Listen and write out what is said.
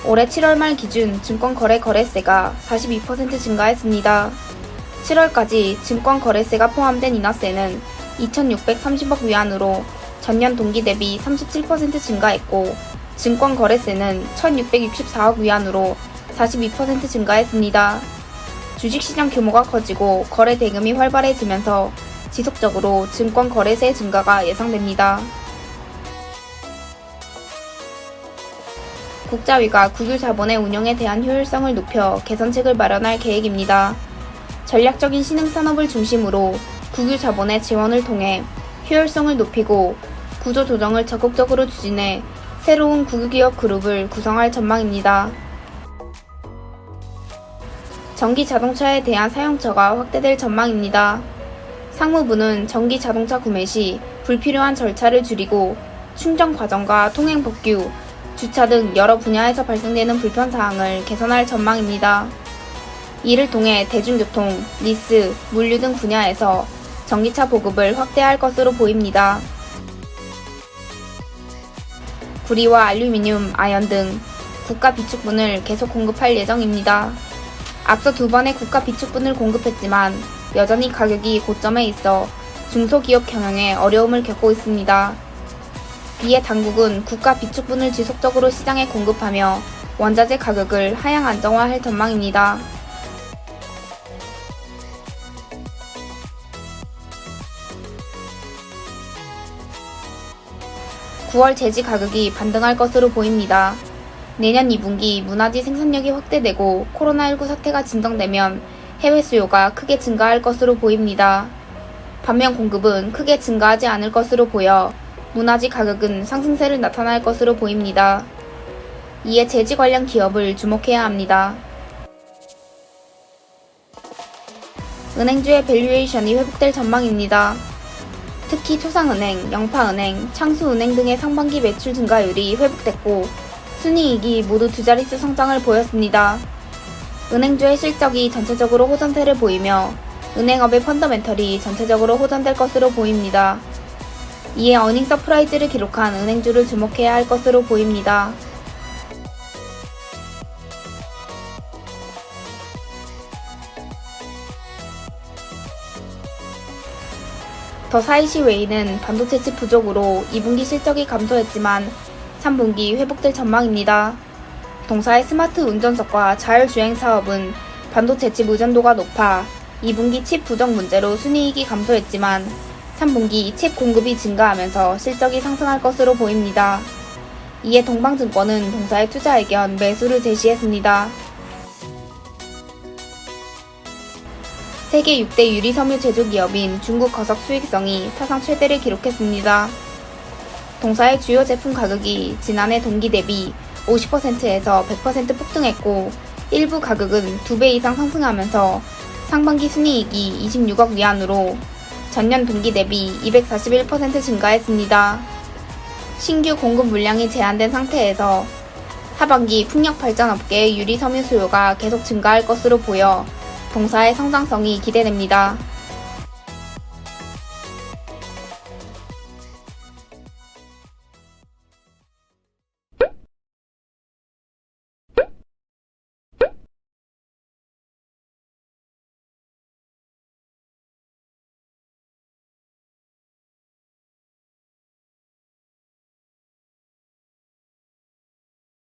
올해 7월 말 기준 증권거래 거래세가 42% 증가했습니다. 7월까지 증권거래세가 포함된 인하세는 2,630억 위안으로 전년 동기 대비 37% 증가했고, 증권거래세는 1,664억 위안으로 42% 증가했습니다. 주식시장 규모가 커지고 거래 대금이 활발해지면서 지속적으로 증권거래세 증가가 예상됩니다. 국자위가 국유 자본의 운영에 대한 효율성을 높여 개선책을 마련할 계획입니다. 전략적인 신흥산업을 중심으로 국유 자본의 지원을 통해 효율성을 높이고 구조 조정을 적극적으로 추진해 새로운 국유기업 그룹을 구성할 전망입니다. 전기 자동차에 대한 사용처가 확대될 전망입니다. 상무부는 전기 자동차 구매 시 불필요한 절차를 줄이고 충전 과정과 통행 법규, 주차 등 여러 분야에서 발생되는 불편사항을 개선할 전망입니다. 이를 통해 대중교통, 리스, 물류 등 분야에서 전기차 보급을 확대할 것으로 보입니다. 구리와 알루미늄, 아연 등 국가 비축분을 계속 공급할 예정입니다. 앞서 2번의 국가 비축분을 공급했지만 여전히 가격이 고점에 있어 중소기업 경영에 어려움을 겪고 있습니다. 이에 당국은 국가 비축분을 지속적으로 시장에 공급하며 원자재 가격을 하향 안정화할 전망입니다. (9월) 제지 가격이 반등할 것으로 보입니다. 내년 2분기 문화재 생산력이 확대되고 코로나19 사태가 진정되면 해외 수요가 크게 증가할 것으로 보입니다. 반면 공급은 크게 증가하지 않을 것으로 보여 문화재 가격은 상승세를 나타날 것으로 보입니다. 이에 제지 관련 기업을 주목해야 합니다. 은행주의 밸류에이션이 회복될 전망입니다. 특히 초상은행, 영파은행, 창수은행 등의 상반기 매출 증가율이 회복됐고 순이익이 모두 두 자릿수 성장을 보였습니다. 은행주의 실적이 전체적으로 호전세를 보이며 은행업의 펀더멘털이 전체적으로 호전될 것으로 보입니다. 이에 어닝 서프라이즈를 기록한 은행주를 주목해야 할 것으로 보입니다. 더사이시 웨이는 반도체 칩 부족으로 2분기 실적이 감소했지만 3분기 회복될 전망입니다. 동사의 스마트 운전석과 자율주행 사업은 반도체 칩 의존도가 높아 2분기 칩 부족 문제로 순이익이 감소했지만 3분기 칩 공급이 증가하면서 실적이 상승할 것으로 보입니다. 이에 동방증권은 동사의 투자 의견 매수를 제시했습니다. 세계 6대 유리섬유 제조기업인 중국 거석 수익성이 사상 최대를 기록했습니다. 동사의 주요 제품 가격이 지난해 동기 대비 50%에서 100% 폭등했고 일부 가격은 2배 이상 상승하면서 상반기 순이익이 26억 위안으로 전년 동기 대비 241% 증가했습니다. 신규 공급 물량이 제한된 상태에서 하반기 풍력 발전 업계의 유리 섬유 수요가 계속 증가할 것으로 보여 동사의 성장성이 기대됩니다.